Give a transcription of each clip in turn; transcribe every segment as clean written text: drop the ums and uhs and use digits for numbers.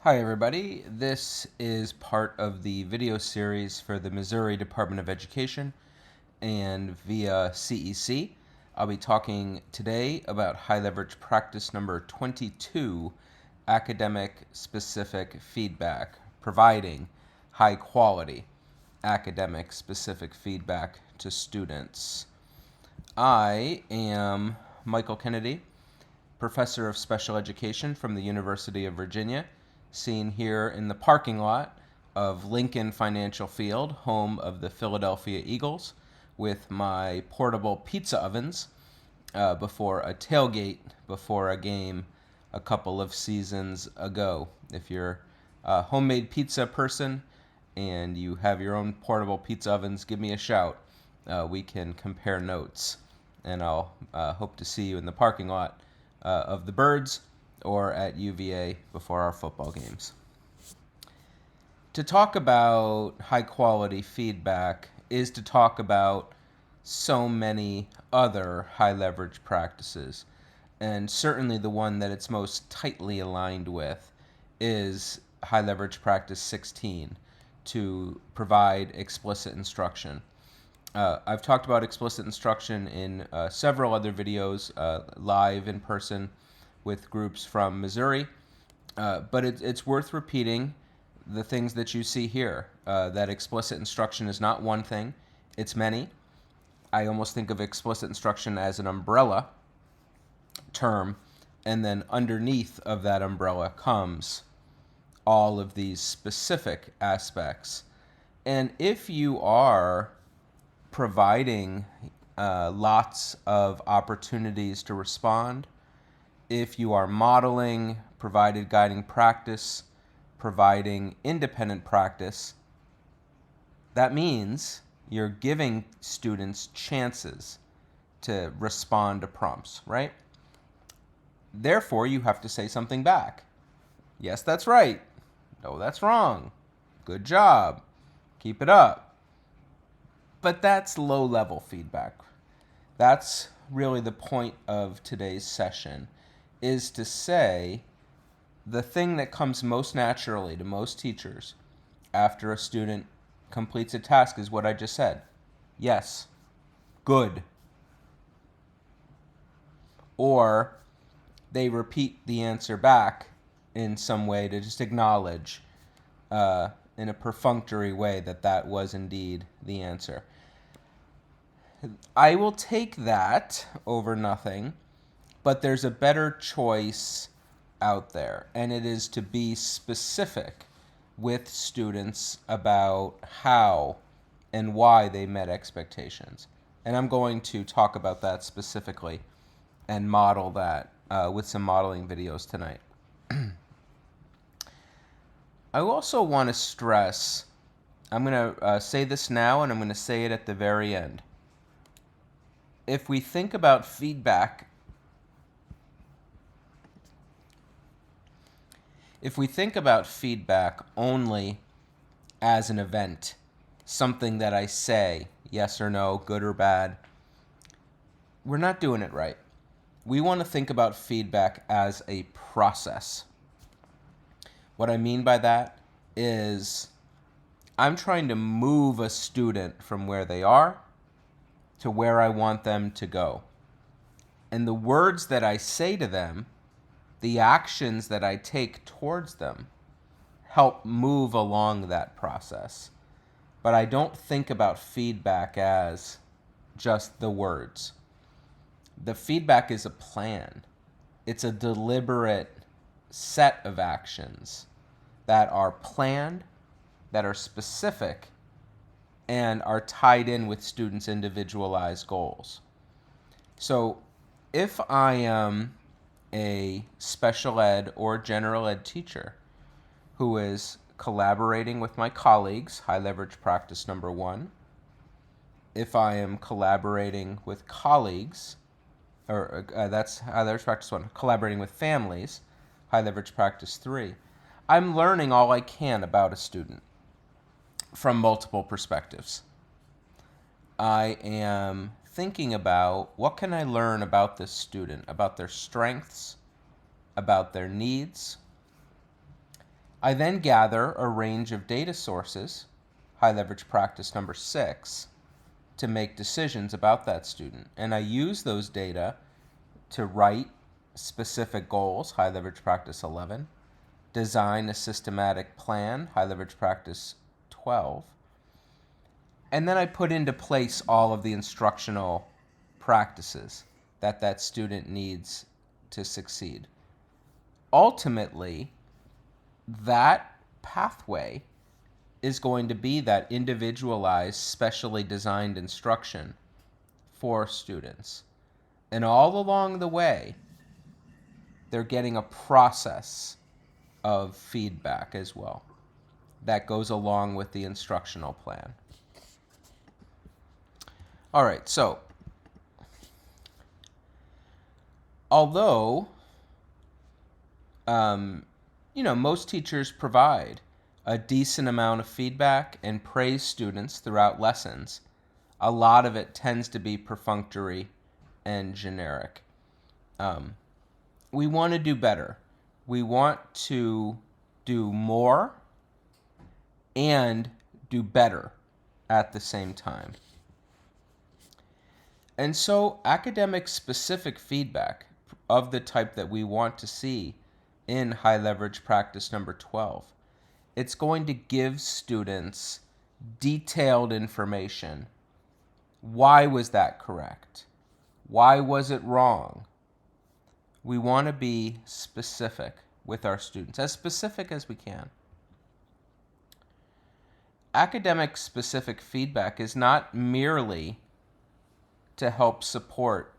Hi everybody, this is part of the video series for the Missouri Department of Education and via CEC. I'll be talking today about high leverage practice number 22, academic specific feedback, providing high quality academic specific feedback to students. I am Michael Kennedy, professor of special education from the University of Virginia, seen here in the parking lot of Lincoln Financial Field, home of the Philadelphia Eagles, with my portable pizza ovens before a tailgate before a game a couple of seasons ago. If you're a homemade pizza person and you have your own portable pizza ovens, give me a shout. We can compare notes, and I'll hope to see you in the parking lot of the Birds or at UVA before our football games. To talk about high quality feedback is to talk about so many other high leverage practices. And certainly the one that it's most tightly aligned with is high leverage practice 16, to provide explicit instruction. I've talked about explicit instruction in several other videos, live in person with groups from Missouri, but it's worth repeating the things that you see here. That explicit instruction is not one thing, it's many. I almost think of explicit instruction as an umbrella term, and then underneath of that umbrella comes all of these specific aspects. And if you are providing lots of opportunities to respond, if you are modeling, provided guiding practice, providing independent practice, that means you're giving students chances to respond to prompts, right? Therefore, you have to say something back. Yes, that's right. No, that's wrong. Good job. Keep it up. But that's low-level feedback. That's really the point of today's session, is to say the thing that comes most naturally to most teachers after a student completes a task is what I just said. Yes. Good. Or they repeat the answer back in some way to just acknowledge in a perfunctory way that that was indeed the answer. I will take that over nothing, but there's a better choice out there, and it is to be specific with students about how and why they met expectations. And I'm going to talk about that specifically and model that with some modeling videos tonight. I also want to stress, I'm going to say this now and I'm going to say it at the very end. If we think about feedback, only as an event, something that I say, yes or no, good or bad, we're not doing it right. We want to think about feedback as a process. What I mean by that is I'm trying to move a student from where they are to where I want them to go. And the words that I say to them, the actions that I take towards them, help move along that process. But I don't think about feedback as just the words. The feedback is a plan. It's a deliberate set of actions that are planned, that are specific, and are tied in with students' individualized goals. So if I am a special ed or general ed teacher who is collaborating with my colleagues, high leverage practice number 1, if I am collaborating with colleagues, or that's high leverage practice 1, collaborating with families, high leverage practice 3, I'm learning all I can about a student from multiple perspectives. I am thinking about what can I learn about this student, about their strengths, about their needs, I then gather a range of data sources, high leverage practice number 6, to make decisions about that student. And I use those data to write specific goals, high leverage practice 11, design a systematic plan, high leverage practice 12, and then I put into place all of the instructional practices that that student needs to succeed. Ultimately, that pathway is going to be that individualized, specially designed instruction for students. And all along the way, they're getting a process of feedback as well that goes along with the instructional plan. All right, so although most teachers provide a decent amount of feedback and praise students throughout lessons, a lot of it tends to be perfunctory and generic. We want to do better. We want to do more and do better at the same time. And so academic specific feedback of the type that we want to see in high leverage practice number 12, it's going to give students detailed information. Why was that correct? Why was it wrong? We want to be specific with our students, as specific as we can. Academic specific feedback is not merely to help support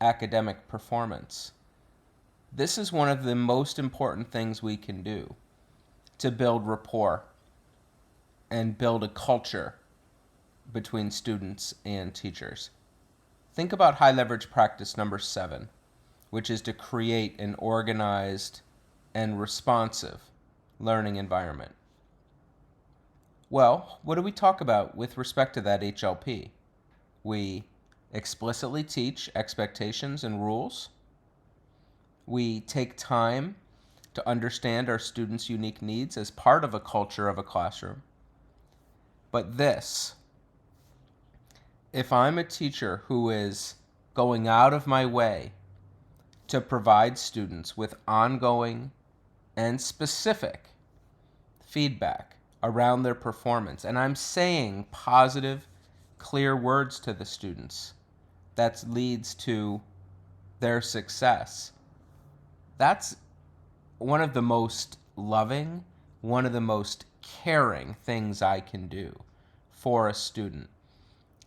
academic performance. This is one of the most important things we can do to build rapport and build a culture between students and teachers. Think about high leverage practice number 7, which is to create an organized and responsive learning environment. Well, what do we talk about with respect to that HLP? We explicitly teach expectations and rules. We take time to understand our students' unique needs as part of a culture of a classroom. But this, if I'm a teacher who is going out of my way to provide students with ongoing and specific feedback around their performance, and I'm saying positive, clear words to the students that leads to their success, that's one of the most loving, one of the most caring things I can do for a student,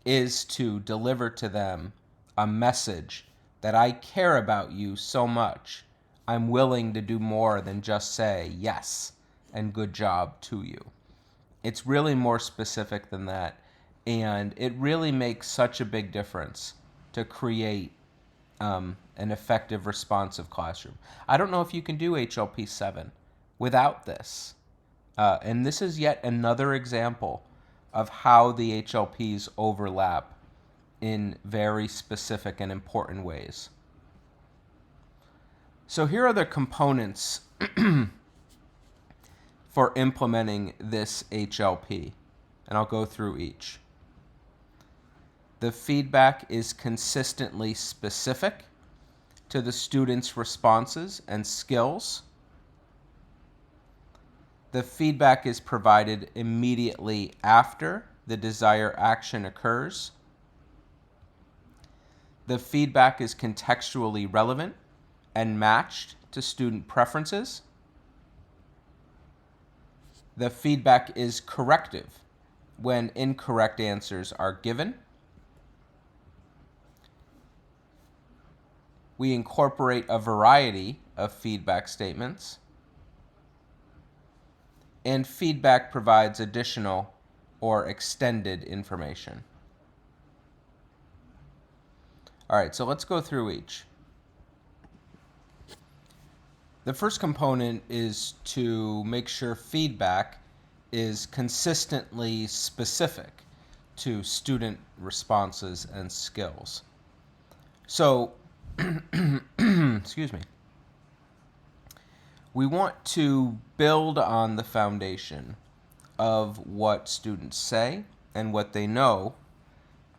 is to deliver to them a message that I care about you so much, I'm willing to do more than just say yes and good job to you. It's really more specific than that, and it really makes such a big difference to create an effective, responsive classroom. I don't know if you can do HLP 7 without this. And this is yet another example of how the HLPs overlap in very specific and important ways. So here are the components for implementing this HLP, and I'll go through each. The feedback is consistently specific to the student's responses and skills. The feedback is provided immediately after the desired action occurs. The feedback is contextually relevant and matched to student preferences. The feedback is corrective when incorrect answers are given. We incorporate a variety of feedback statements. And feedback provides additional or extended information. All right, so let's go through each. The first component is to make sure feedback is consistently specific to student responses and skills. So, excuse me. We want to build on the foundation of what students say and what they know,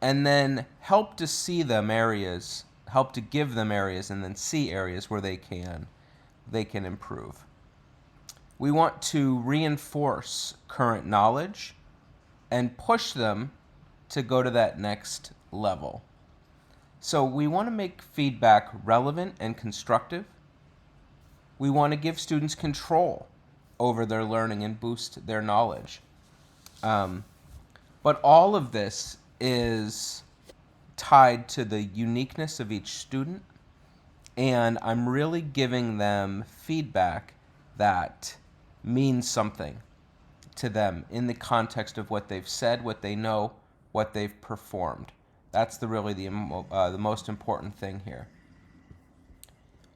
and then help to see them areas, help to give them areas, and then see areas where they can improve. We want to reinforce current knowledge and push them to go to that next level. So we want to make feedback relevant and constructive. We want to give students control over their learning and boost their knowledge. But all of this is tied to the uniqueness of each student, and I'm really giving them feedback that means something to them in the context of what they've said, what they know, what they've performed. That's the most important thing here.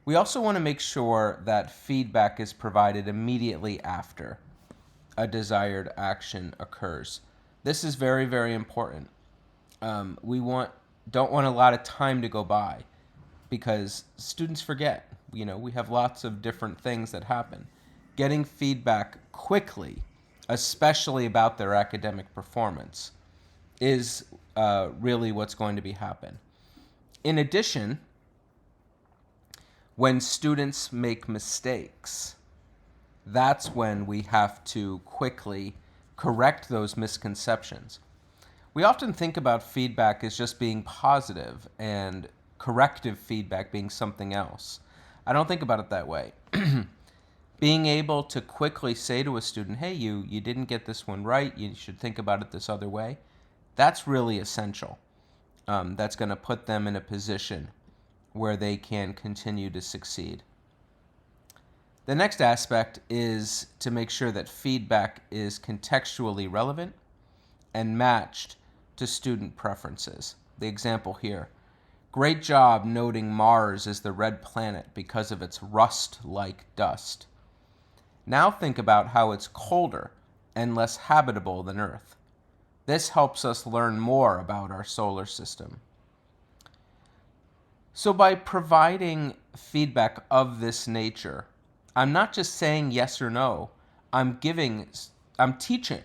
We also want to make sure that feedback is provided immediately after a desired action occurs. This is very, very important. We don't want a lot of time to go by because students forget. We have lots of different things that happen. Getting feedback quickly, especially about their academic performance, is really what's going to be happen. In addition, when students make mistakes, that's when we have to quickly correct those misconceptions. We often think about feedback as just being positive and corrective feedback being something else. I don't think about it that way. Being able to quickly say to a student, hey, you didn't get this one right, you should think about it this other way, that's really essential. That's going to put them in a position where they can continue to succeed. The next aspect is to make sure that feedback is contextually relevant and matched to student preferences. The example here: great job noting Mars as the red planet because of its rust-like dust. Now think about how it's colder and less habitable than Earth. This helps us learn more about our solar system. So by providing feedback of this nature, I'm not just saying yes or no, I'm teaching,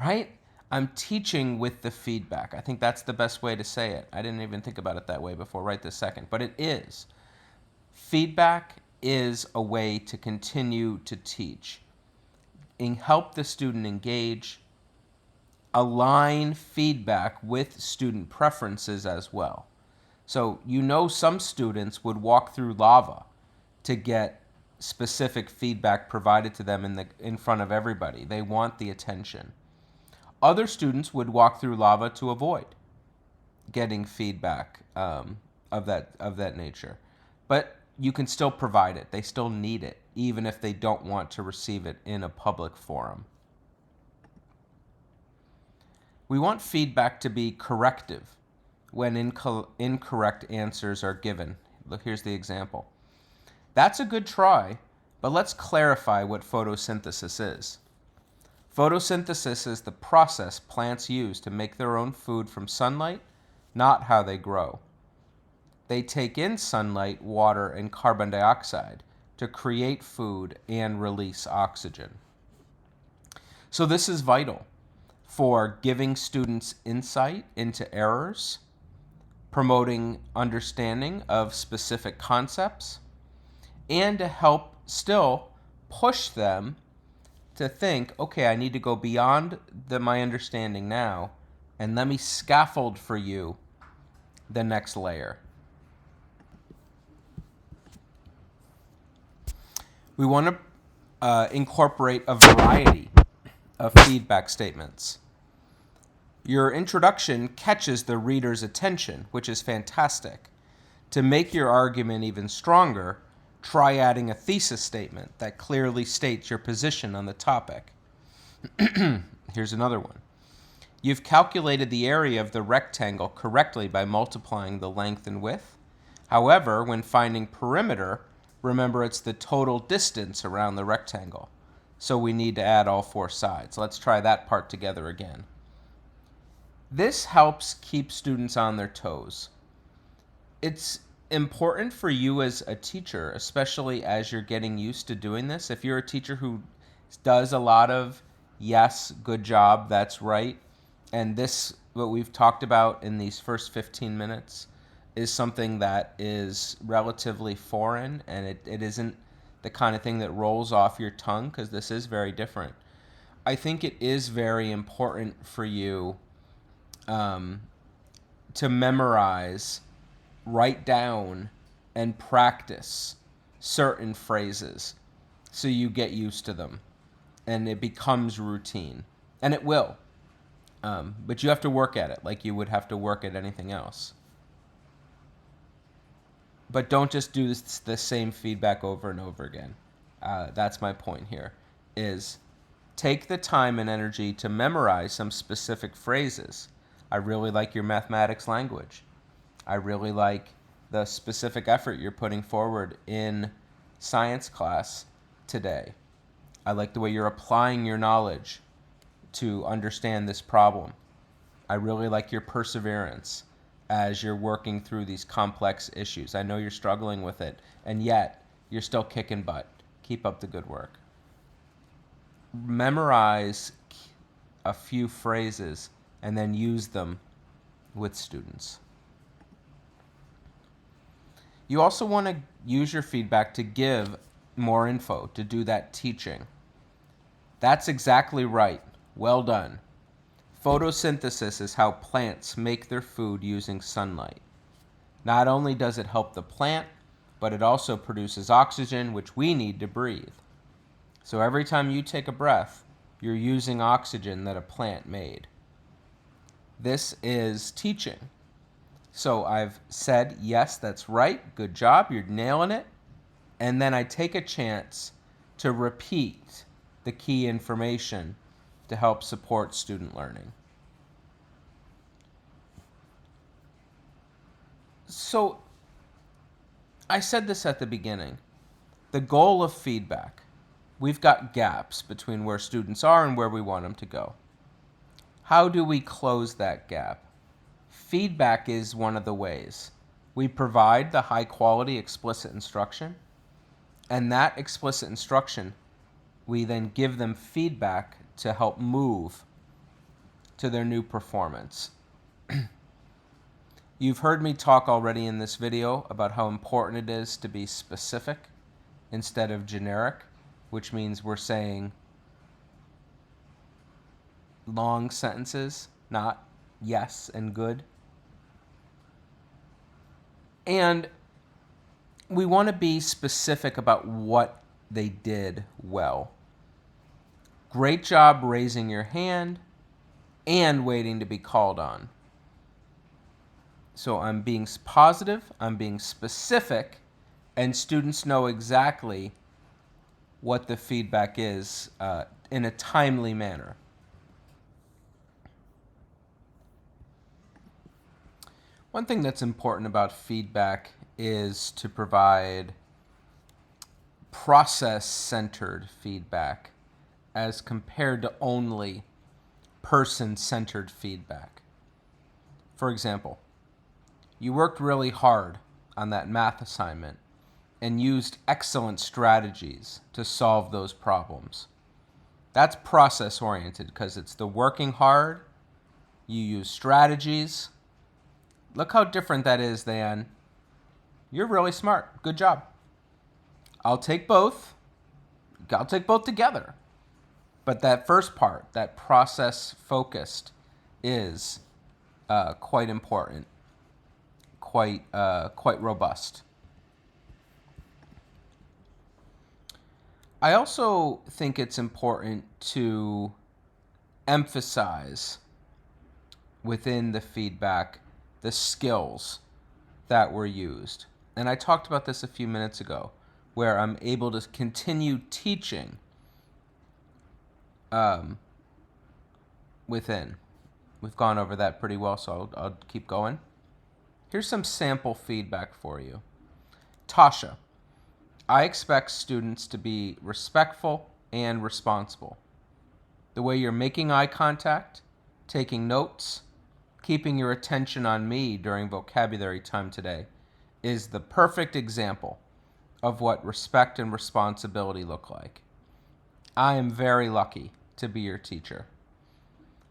right? I'm teaching with the feedback. I think that's the best way to say it. I didn't even think about it that way before right this second, but it is. Feedback is a way to continue to teach and help the student engage, align feedback with student preferences as well. So some students would walk through lava to get specific feedback provided to them in front of everybody. They want the attention. Other students would walk through lava to avoid getting feedback of that nature. But you can still provide it. They still need it, even if they don't want to receive it in a public forum. We want feedback to be corrective when incorrect answers are given. Look, here's the example. That's a good try, but let's clarify what photosynthesis is. Photosynthesis is the process plants use to make their own food from sunlight, not how they grow. They take in sunlight, water, and carbon dioxide to create food and release oxygen. So this is vital for giving students insight into errors, promoting understanding of specific concepts, and to help still push them to think, okay, I need to go beyond my understanding now, and let me scaffold for you the next layer. We want to incorporate a variety of feedback statements. Your introduction catches the reader's attention, which is fantastic. To make your argument even stronger, try adding a thesis statement that clearly states your position on the topic. Here's another one. You've calculated the area of the rectangle correctly by multiplying the length and width. However, when finding perimeter, remember it's the total distance around the rectangle. So we need to add all four sides. Let's try that part together again. This helps keep students on their toes. It's important for you as a teacher, especially as you're getting used to doing this. If you're a teacher who does a lot of yes, good job, that's right, and this, what we've talked about in these first 15 minutes, is something that is relatively foreign, and it isn't the kind of thing that rolls off your tongue, because this is very different. I think it is very important for you to memorize, write down, and practice certain phrases so you get used to them and it becomes routine. And it will. But you have to work at it like you would have to work at anything else. But don't just do the same feedback over and over again. That's my point here, is take the time and energy to memorize some specific phrases. I really like your mathematics language. I really like the specific effort you're putting forward in science class today. I like the way you're applying your knowledge to understand this problem. I really like your perseverance as you're working through these complex issues. I know you're struggling with it, and yet you're still kicking butt. Keep up the good work. Memorize a few phrases and then use them with students. You also want to use your feedback to give more info, to do that teaching. That's exactly right. Well done. Photosynthesis is how plants make their food using sunlight. Not only does it help the plant, but it also produces oxygen, which we need to breathe. So every time you take a breath, you're using oxygen that a plant made. This is teaching. So I've said, yes, that's right, good job, you're nailing it. And then I take a chance to repeat the key information to help support student learning. So I said this at the beginning. The goal of feedback, we've got gaps between where students are and where we want them to go. How do we close that gap? Feedback is one of the ways. We provide the high quality explicit instruction, and that explicit instruction, we then give them feedback to help move to their new performance. You've heard me talk already in this video about how important it is to be specific instead of generic, which means we're saying long sentences, not yes and good. And we want to be specific about what they did well. Great job raising your hand and waiting to be called on. So I'm being positive, I'm being specific, and students know exactly what the feedback is in a timely manner. One thing that's important about feedback is to provide process-centered feedback as compared to only person-centered feedback. For example, you worked really hard on that math assignment and used excellent strategies to solve those problems. That's process-oriented because it's the working hard, you use strategies. Look how different that is than, you're really smart, good job. I'll take both together. But that first part, that process-focused, is quite important. Quite robust. I also think it's important to emphasize within the feedback the skills that were used. And I talked about this a few minutes ago, where I'm able to continue teaching within. We've gone over that pretty well, so I'll keep going. Here's some sample feedback for you. Tasha, I expect students to be respectful and responsible. The way you're making eye contact, taking notes, keeping your attention on me during vocabulary time today is the perfect example of what respect and responsibility look like. I am very lucky to be your teacher.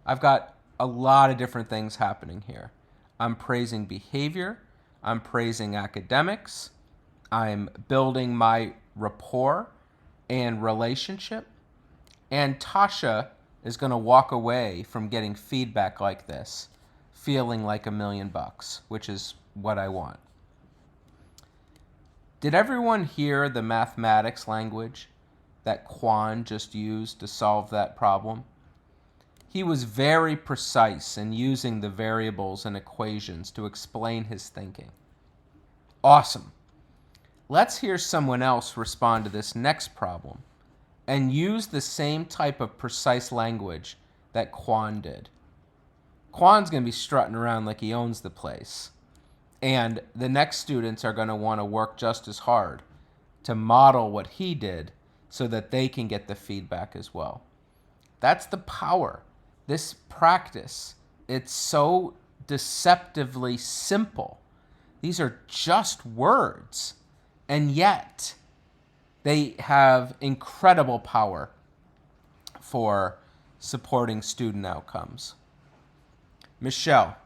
I've got a lot of different things happening here. I'm praising behavior, I'm praising academics, I'm building my rapport and relationship, and Tasha is going to walk away from getting feedback like this feeling like $1,000,000, which is what I want. Did everyone hear the mathematics language that Kwan just used to solve that problem? He was very precise in using the variables and equations to explain his thinking. Awesome. Let's hear someone else respond to this next problem and use the same type of precise language that Kwan did. Kwan's going to be strutting around like he owns the place. And the next students are going to want to work just as hard to model what he did so that they can get the feedback as well. That's the power. This practice, it's so deceptively simple. These are just words, and yet they have incredible power for supporting student outcomes. Michelle,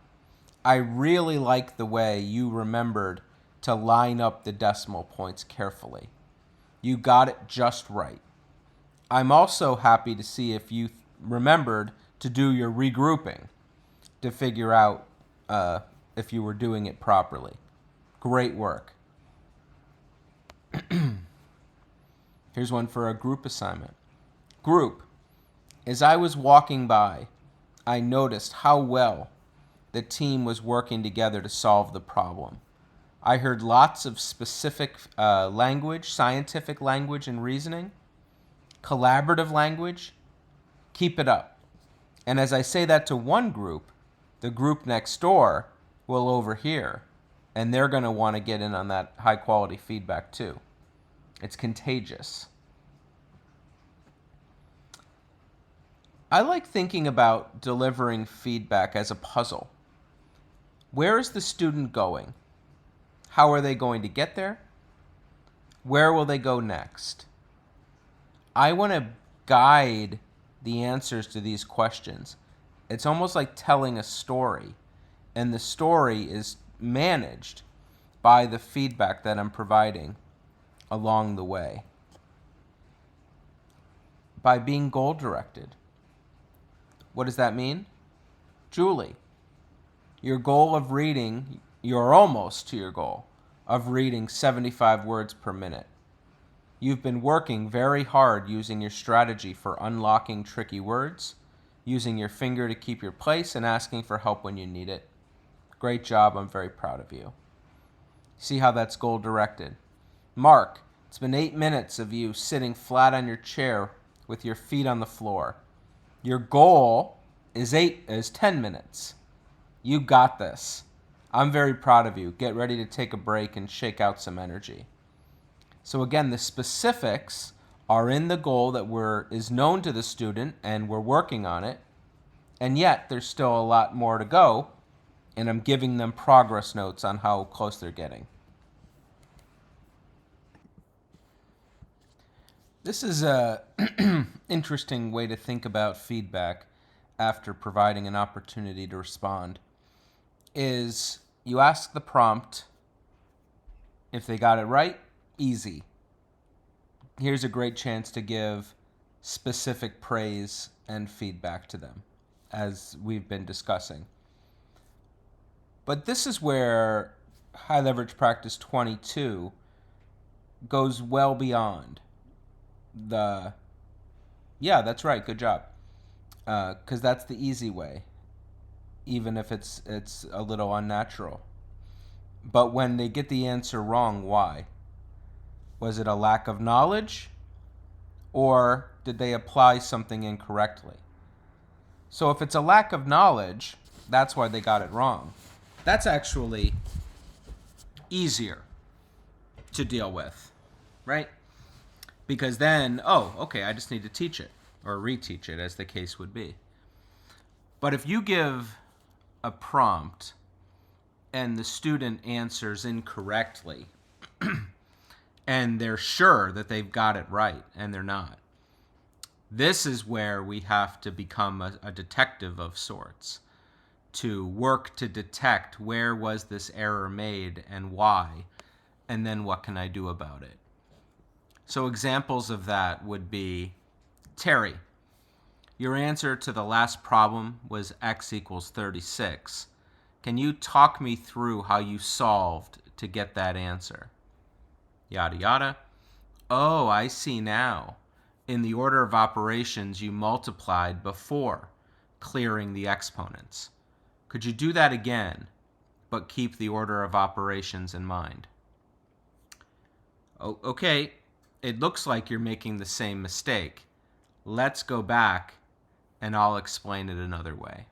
I really like the way you remembered to line up the decimal points carefully. You got it just right. I'm also happy to see if you remembered to do your regrouping to figure out if you were doing it properly. Great work. Here's one for a group assignment. Group, as I was walking by, I noticed how well the team was working together to solve the problem. I heard lots of specific language, scientific language and reasoning, collaborative language. Keep it up. And as I say that to one group, the group next door will overhear, and they're going to want to get in on that high quality feedback too. It's contagious. I like thinking about delivering feedback as a puzzle. Where is the student going? How are they going to get there? Where will they go next? I want to guide the answers to these questions. It's almost like telling a story, and the story is managed by the feedback that I'm providing along the way. By being goal-directed. What does that mean? Julie, your goal of reading, you're almost to your goal of reading 75 words per minute. You've been working very hard using your strategy for unlocking tricky words, using your finger to keep your place, and asking for help when you need it. Great job. I'm very proud of you. See how that's goal-directed. Mark, it's been 8 minutes of you sitting flat on your chair with your feet on the floor. Your goal is 10 minutes. You got this. I'm very proud of you. Get ready to take a break and shake out some energy. So again, the specifics are in the goal that is known to the student, and we're working on it. And yet, there's still a lot more to go, and I'm giving them progress notes on how close they're getting. This is a interesting way to think about feedback after providing an opportunity to respond. Is you ask the prompt, if they got it right, easy. Here's a great chance to give specific praise and feedback to them, as we've been discussing. But this is where High Leverage Practice 22 goes well beyond yeah, that's right, good job. Because that's the easy way, even if it's a little unnatural. But when they get the answer wrong, why? Was it a lack of knowledge? Or did they apply something incorrectly? So if it's a lack of knowledge, that's why they got it wrong. That's actually easier to deal with, right? Because then, okay, I just need to teach it, or reteach it, as the case would be. But if you give a prompt and the student answers incorrectly, and they're sure that they've got it right, and they're not. This is where we have to become a detective of sorts, to work to detect where was this error made and why, and then what can I do about it. So examples of that would be, Terry, your answer to the last problem was x equals 36. Can you talk me through how you solved to get that answer? Yada yada. Oh, I see now. In the order of operations, you multiplied before clearing the exponents. Could you do that again, but keep the order of operations in mind? Oh, okay, it looks like you're making the same mistake. Let's go back and I'll explain it another way.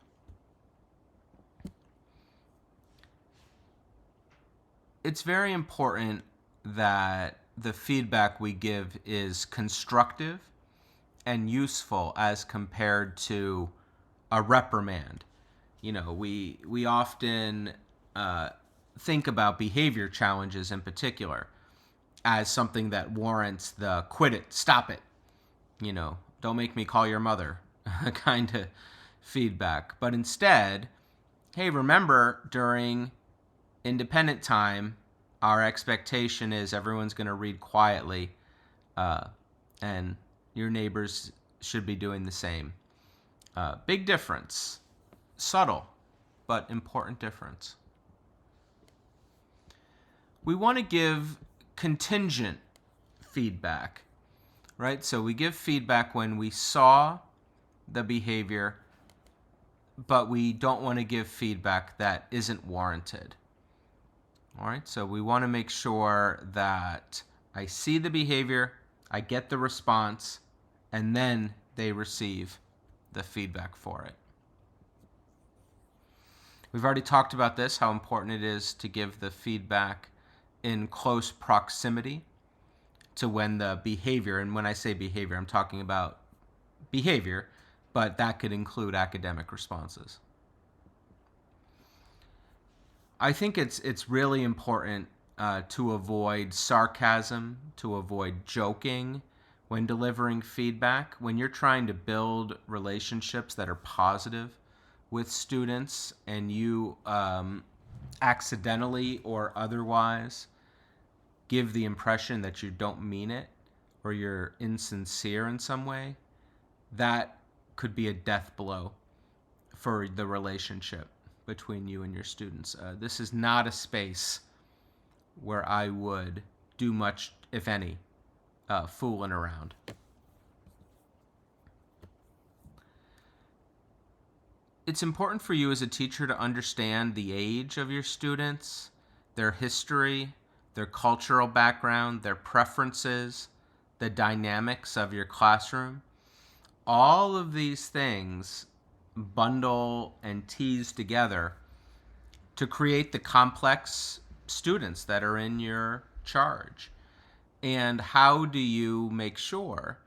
It's very important that the feedback we give is constructive and useful as compared to a reprimand. You know, we often think about behavior challenges in particular as something that warrants the quit it, stop it, you know, don't make me call your mother kind of feedback. But instead, hey, remember during independent time, our expectation is everyone's going to read quietly, and your neighbors should be doing the same. Big difference. Subtle, but important difference. We want to give contingent feedback, right? So we give feedback when we saw the behavior, but we don't want to give feedback that isn't warranted. All right, so we want to make sure that I see the behavior, I get the response, and then they receive the feedback for it. We've already talked about this, how important it is to give the feedback in close proximity to when the behavior, and when I say behavior, I'm talking about behavior, but that could include academic responses. I think it's really important to avoid sarcasm, to avoid joking when delivering feedback. When you're trying to build relationships that are positive with students and you accidentally or otherwise give the impression that you don't mean it or you're insincere in some way, that could be a death blow for the relationship between you and your students. This is not a space where I would do much, if any, fooling around. It's important for you as a teacher to understand the age of your students, their history, their cultural background, their preferences, the dynamics of your classroom. All of these things bundle and tease together to create the complex students that are in your charge. And how do you make sure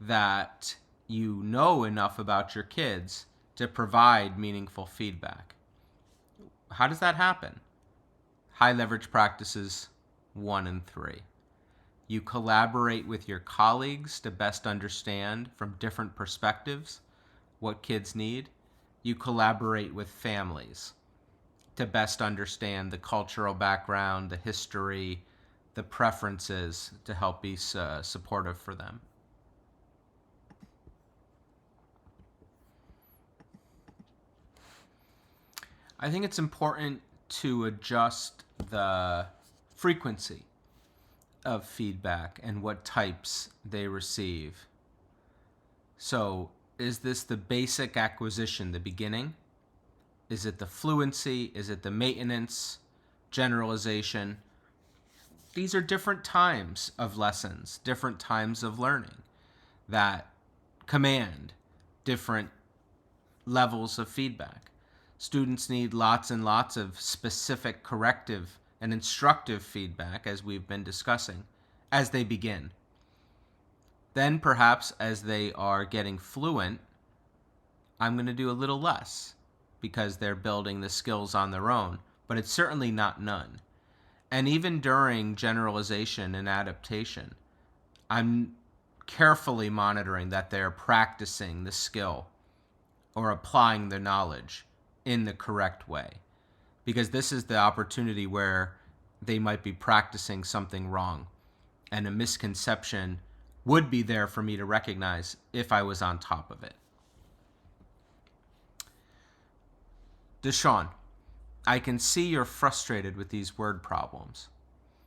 that you know enough about your kids to provide meaningful feedback? How does that happen? High leverage practices 1 and 3. You collaborate with your colleagues to best understand from different perspectives what kids need. You collaborate with families to best understand the cultural background, the history, the preferences to help be supportive for them. I think it's important to adjust the frequency of feedback and what types they receive. So, is this the basic acquisition, the beginning? Is it the fluency? Is it the maintenance, generalization? These are different times of lessons, different times of learning that command different levels of feedback. Students need lots and lots of specific corrective and instructive feedback, as we've been discussing, as they begin. Then perhaps as they are getting fluent, I'm going to do a little less because they're building the skills on their own. but it's certainly not none. And even during generalization and adaptation, I'm carefully monitoring that they're practicing the skill or applying the knowledge in the correct way. Because this is the opportunity where they might be practicing something wrong, and a misconception would be there for me to recognize if I was on top of it. Deshaun, I can see you're frustrated with these word problems.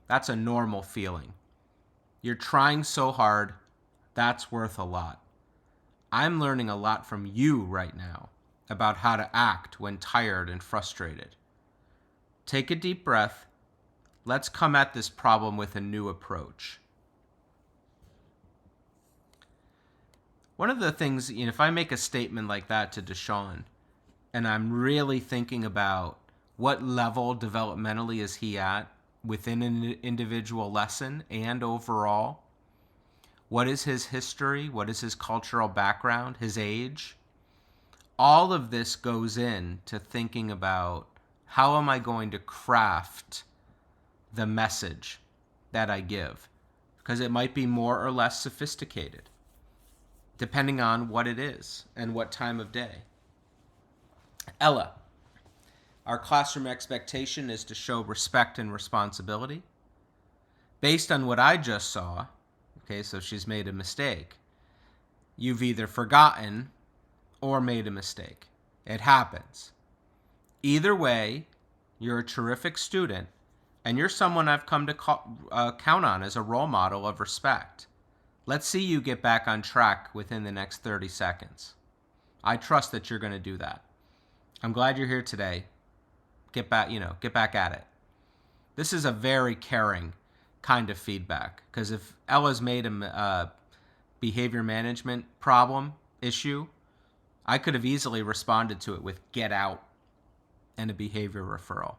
That's a normal feeling. You're trying so hard, that's worth a lot. I'm learning a lot from you right now about how to act when tired and frustrated. Take a deep breath. Let's come at this problem with a new approach. One of the things, if I make a statement like that to Deshaun, and I'm really thinking about what level developmentally is he at within an individual lesson and overall, what is his history, what is his cultural background, his age, all of this goes into thinking about how am I going to craft the message that I give, because it might be more or less sophisticated depending on what it is and what time of day. Ella, our classroom expectation is to show respect and responsibility. Based on what I just saw, okay, so she's made a mistake. You've either forgotten or made a mistake. It happens. Either way, you're a terrific student, and you're someone I've come to count on as a role model of respect. Let's see you get back on track within the next 30 seconds. I trust that you're going to do that. I'm glad you're here today. Get back at it. This is a very caring kind of feedback, because if Ella's made a behavior management problem issue, I could have easily responded to it with get out and a behavior referral.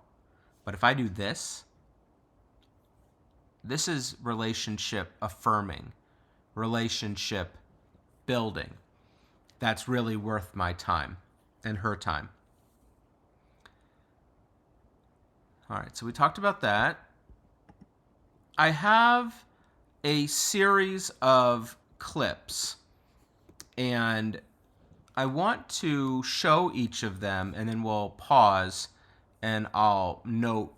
But if I do this is relationship affirming, relationship building. That's really worth my time and her time. All right, so we talked about that. I have a series of clips, and I want to show each of them, and then we'll pause and I'll note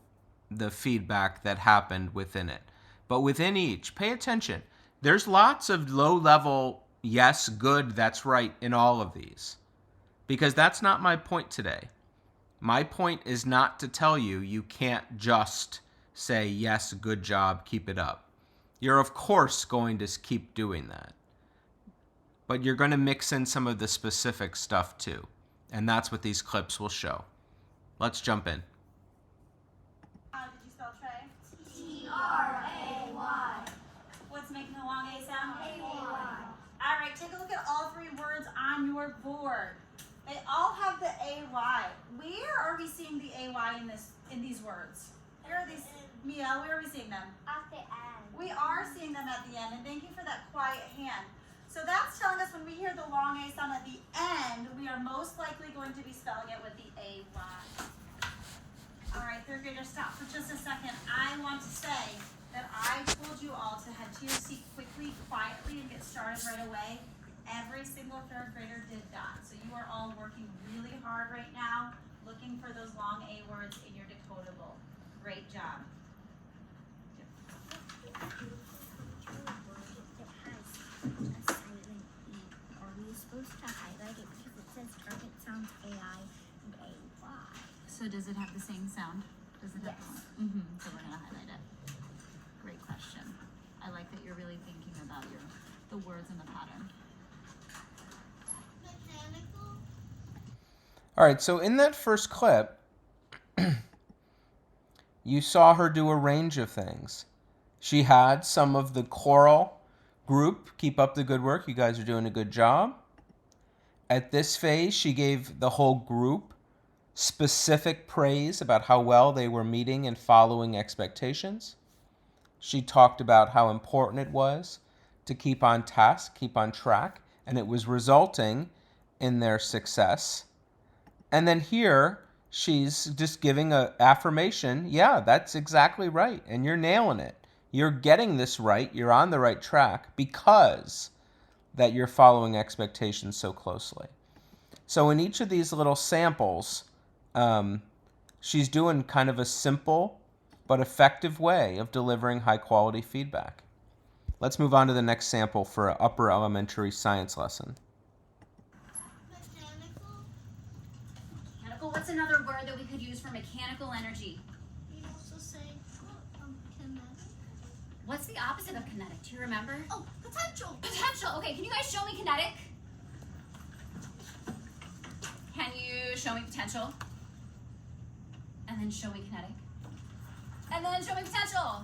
the feedback that happened within it. But within each, pay attention. There's lots of low-level, yes, good, that's right, in all of these, because that's not my point today. My point is not to tell you you can't just say, yes, good job, keep it up. You're, of course, going to keep doing that. But you're going to mix in some of the specific stuff, too. And that's what these clips will show. Let's jump in. How did you spell Trey? T-R-A-Y. What's making the long A sound? A-Y. All right, take a look at all three words on your board. They all have the A-Y. Where are we seeing the A-Y in these words? Where are these? Mia, where are we seeing them? At the end. We are seeing them at the end, and thank you for that quiet hand. So that's telling us when we hear the long A sound at the end, we are most likely going to be spelling it with the A-Y. All right, third graders, stop for just a second. I want to say that I told you all to head to your seat quickly, quietly, and get started right away. Every single third grader did that. So you are all working really hard right now, looking for those long A words in your decodable. Great job. It has a silent E. Are we supposed to highlight it because it says target sounds AI and AY? So does it have the same sound? Does it have Yes. So we're gonna highlight it. Great question. I like that you're really thinking about the words and the pattern. Mechanical. All right, so in that first clip, you saw her do a range of things. She had some of the choral group keep up the good work. You guys are doing a good job. At this phase, she gave the whole group specific praise about how well they were meeting and following expectations. She talked about how important it was to keep on task, keep on track, and it was resulting in their success. And then here, She's just giving a affirmation. Yeah, that's exactly right. And you're nailing it. You're getting this right. You're on the right track because that you're following expectations so closely. So in each of these little samples, she's doing kind of a simple but effective way of delivering high quality feedback. Let's move on to the next sample for an upper elementary science lesson. Mechanical, what's another word that we could use for mechanical energy? You also say kinetic. What's the opposite of kinetic? Do you remember? Oh, potential. Potential. Okay, can you guys show me kinetic? Can you show me potential? And then show me kinetic. And then show me potential.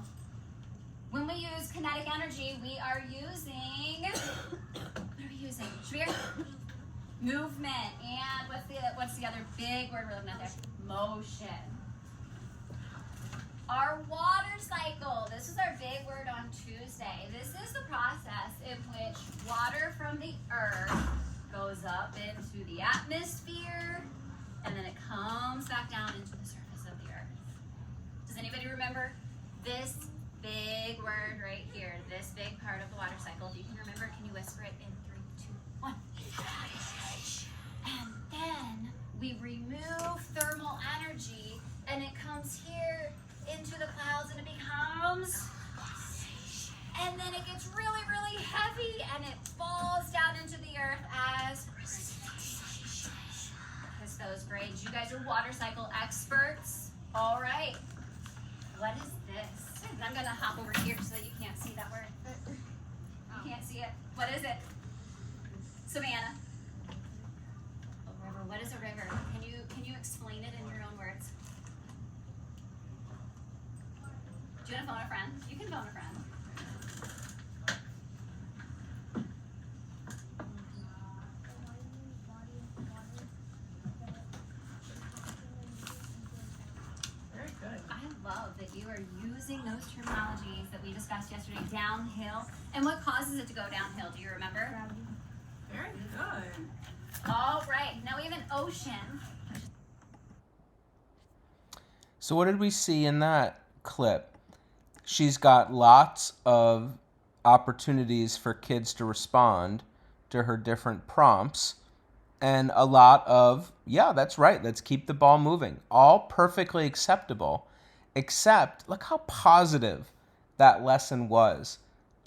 When we use kinetic energy, we are using, what are we using? Shabir? Movement. And what's the other big word we're looking at there? Motion. Our water cycle. This is our big word on Tuesday. This is the process in which water from the earth goes up into the atmosphere and then it comes back down into the surface of the earth. Does anybody remember this big word right here? This big part of the water cycle. If you can remember, can you whisper it in 3, 2, 1? And then we remove thermal energy and it comes here into the clouds and it becomes, and then it gets really, really heavy and it falls down into the earth as kiss those grades. You guys are water cycle experts. All right. What is this? I'm going to hop over here so that you can't see that word. You can't see it. What is it? Savannah. A river. What is a river? Can you explain it in your own words? Do you want to phone a friend? You can phone a friend. Very good. I love that you are using those terminologies that we discussed yesterday, downhill. And what causes it to go downhill? Do you remember? Gravity. Very good. All right. Now we have an ocean. So what did we see in that clip? She's got lots of opportunities for kids to respond to her different prompts and a lot of, yeah, that's right, let's keep the ball moving. All perfectly acceptable, except look how positive that lesson was,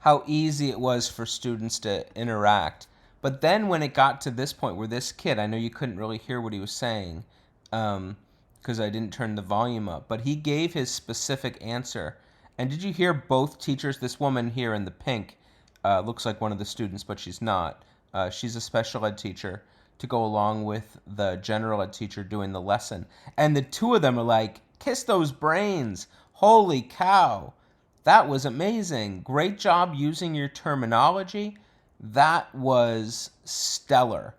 how easy it was for students to interact. But then when it got to this point where this kid, I know you couldn't really hear what he was saying because I didn't turn the volume up, but he gave his specific answer. And did you hear both teachers? This woman here in the pink looks like one of the students, but she's not. She's a special ed teacher to go along with the general ed teacher doing the lesson. And the two of them are like, kiss those brains. Holy cow. That was amazing. Great job using your terminology. That was stellar.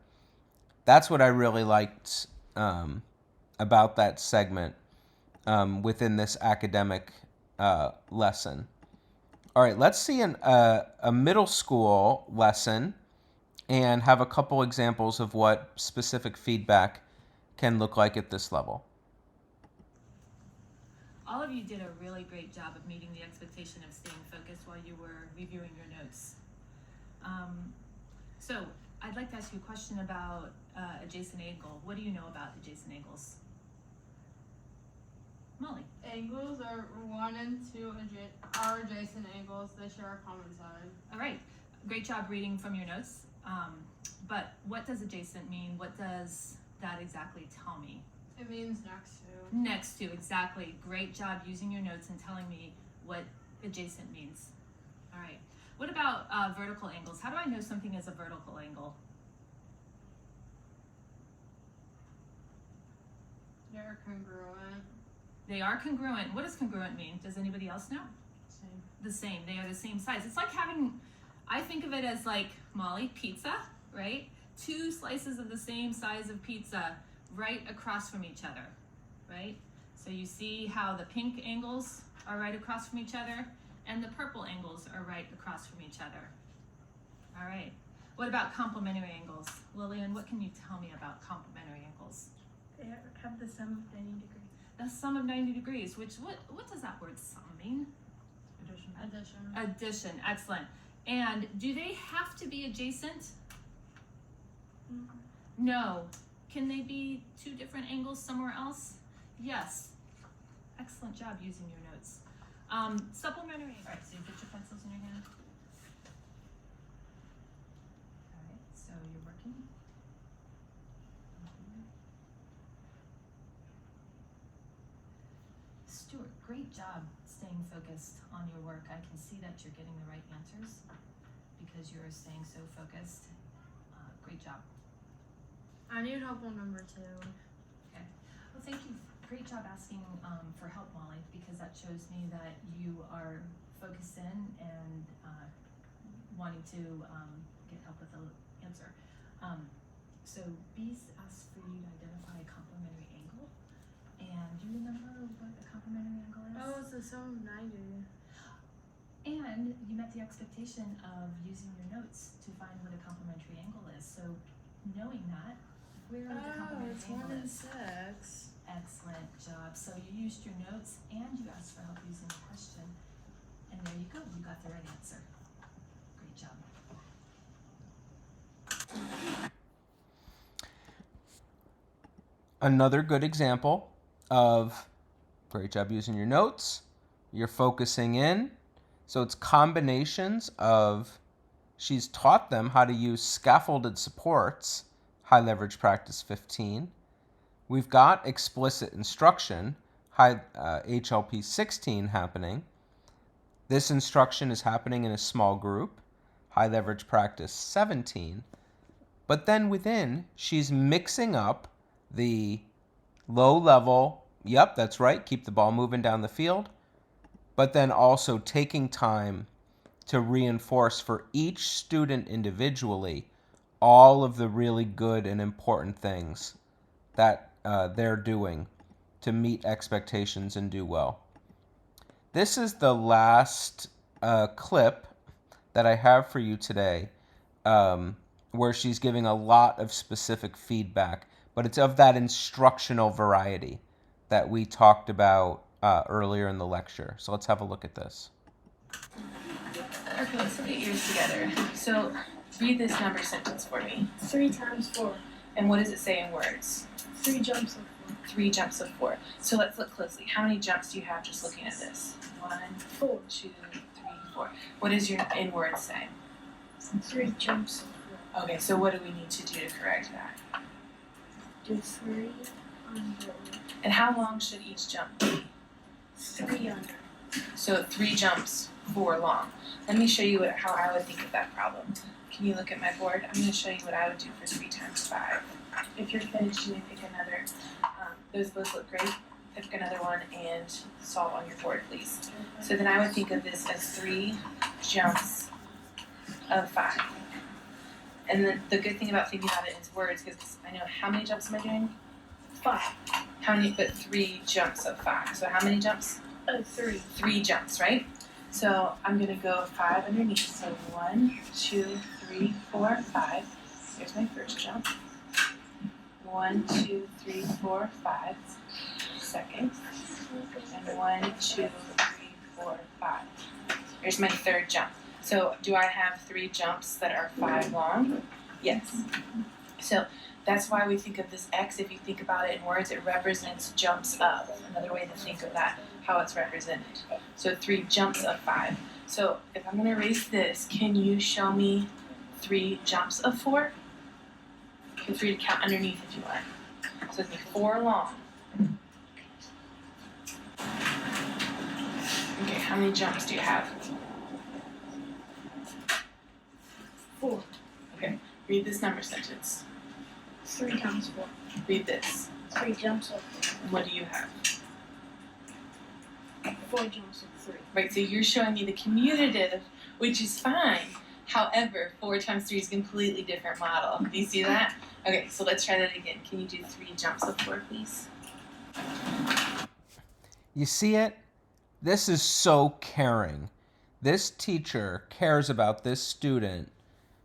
That's what I really liked about that segment within this academic lesson. All right, let's see a middle school lesson and have a couple examples of what specific feedback can look like at this level. All of you did a really great job of meeting the expectation of staying focused while you were reviewing your notes. So I'd like to ask you a question about adjacent angle. What do you know about adjacent angles? Molly. Angles are 1 and 2 are adjacent angles. They share a common side. All right, great job reading from your notes. But what does adjacent mean? What does that exactly tell me? It means next to. Next to, exactly. Great job using your notes and telling me what adjacent means. All right. What about vertical angles? How do I know something is a vertical angle? They're congruent. They are congruent. What does congruent mean? Does anybody else know? Same. The same. They are the same size. It's like having, I think of it as like, Molly, pizza, right? 2 slices of the same size of pizza right across from each other, right? So you see how the pink angles are right across from each other and the purple angles are right across from each other. All right. What about complementary angles? Lillian, what can you tell me about complementary angles? They have the sum of 90 degrees. The sum of 90 degrees, which, what does that word sum mean? Addition. Addition, excellent. And do they have to be adjacent? No. Can they be two different angles somewhere else? Yes. Excellent job using your notes. Supplementary, all right, so you get your pencils in your hand. All right, so you're working. Stuart, great job staying focused on your work. I can see that you're getting the right answers because you're staying so focused. Great job. I need help on number 2. Okay. Well, thank you. Great job asking for help, Molly, because that shows me that you are focused in and wanting to get help with the answer. So B's asked for you to identify a complementary angle. And do you remember what a complementary angle is? Oh, it's the sum of 90. And you met the expectation of using your notes to find what a complementary angle is. So knowing that, where the complementary angle is. 6. Excellent job. So you used your notes and you asked for help using the question. And there you go. You got the right answer. Great job. Another good example of great job using your notes. You're focusing in. So it's combinations of, she's taught them how to use scaffolded supports, high leverage practice 15. We've got explicit instruction, HLP 16 happening. This instruction is happening in a small group, high leverage practice 17. But then within, she's mixing up the low level, yep, that's right, keep the ball moving down the field, but then also taking time to reinforce for each student individually all of the really good and important things that they're doing to meet expectations and do well. This is the last clip that I have for you today, where she's giving a lot of specific feedback, but it's of that instructional variety that we talked about earlier in the lecture. So let's have a look at this. Okay, let's put your ears together. So read this number sentence for me. 3 times 4. And what does it say in words? 3 jumps of 4. 3 jumps of 4. So let's look closely. How many jumps do you have just looking at this? 1, 4. 2, 3, 4. What does your in words say? 3 jumps of 4. Okay, so what do we need to do to correct that? Do 3 under. And how long should each jump be? 3 under. So 3 jumps, 4 long. Let me show you how I would think of that problem. Can you look at my board? I'm going to show you what I would do for 3 times 5. If you're finished, you may pick another. Those both look great. Pick another one and solve on your board, please. So then I would think of this as 3 jumps of 5. And then the good thing about thinking about it is words, because I know how many jumps am I doing? 5. How many? But 3 jumps of 5. So how many jumps? 3. 3 jumps, right? So I'm going to go 5 underneath. So 1, 2, 3, 4, 5. Here's my first jump. 1, 2, 3, 4, 5. Second. And 1, 2, 3, 4, 5. Here's my third jump. So do I have 3 jumps that are 5 long? Yes. So that's why we think of this X. If you think about it in words, it represents jumps up. Another way to think of that, how it's represented. So 3 jumps of 5. So if I'm going to erase this, can you show me 3 jumps of 4? Feel free to count underneath if you want. So it's 4 long. Okay, how many jumps do you have? 4. Okay, read this number sentence. 3 times 4. Read this. 3 jumps of 4. And what do you have? 4 jumps of 3. Right, so you're showing me the commutative, which is fine. However, 4 times 3 is a completely different model. Do you see that? Okay, so let's try that again. Can you do 3 jumps of 4, please? You see it? This is so caring. This teacher cares about this student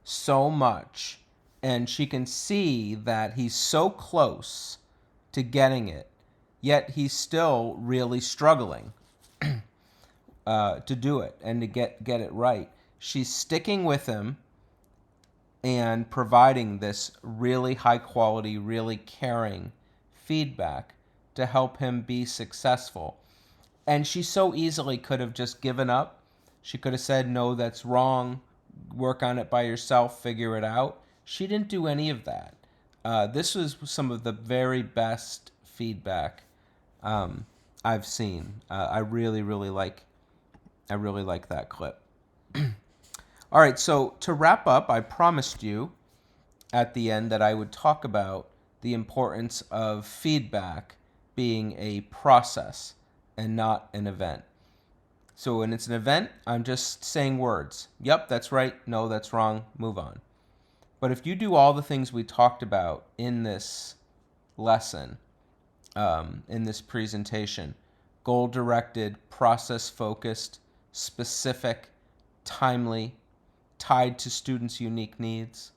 so much, and she can see that he's so close to getting it, yet he's still really struggling to do it and to get it right. She's sticking with him and providing this really high quality, really caring feedback to help him be successful. And she so easily could have just given up. She could have said, no, that's wrong. Work on it by yourself. Figure it out. She didn't do any of that. This was some of the very best feedback I've seen. I really like that clip. All right, so to wrap up, I promised you at the end that I would talk about the importance of feedback being a process and not an event. So when it's an event, I'm just saying words. Yep, that's right. No, that's wrong. Move on. But if you do all the things we talked about in this lesson, in this presentation, goal-directed, process-focused, specific, timely, tied to students' unique needs,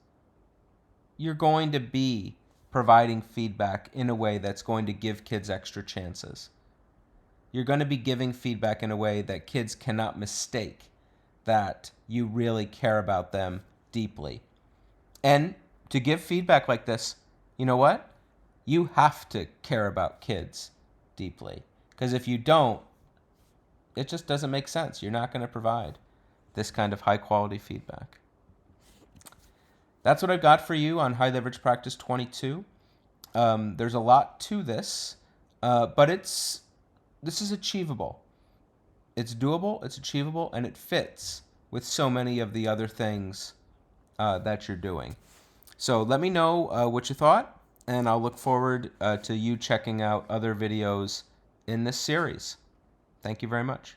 you're going to be providing feedback in a way that's going to give kids extra chances. You're going to be giving feedback in a way that kids cannot mistake that you really care about them deeply. And to give feedback like this, you know what? You have to care about kids deeply. Because if you don't, it just doesn't make sense. You're not going to provide this kind of high quality feedback. That's what I've got for you on High Leverage Practice 22. There's a lot to this, but this is achievable. It's doable, it's achievable, and it fits with so many of the other things that you're doing. So let me know what you thought, and I'll look forward to you checking out other videos in this series. Thank you very much.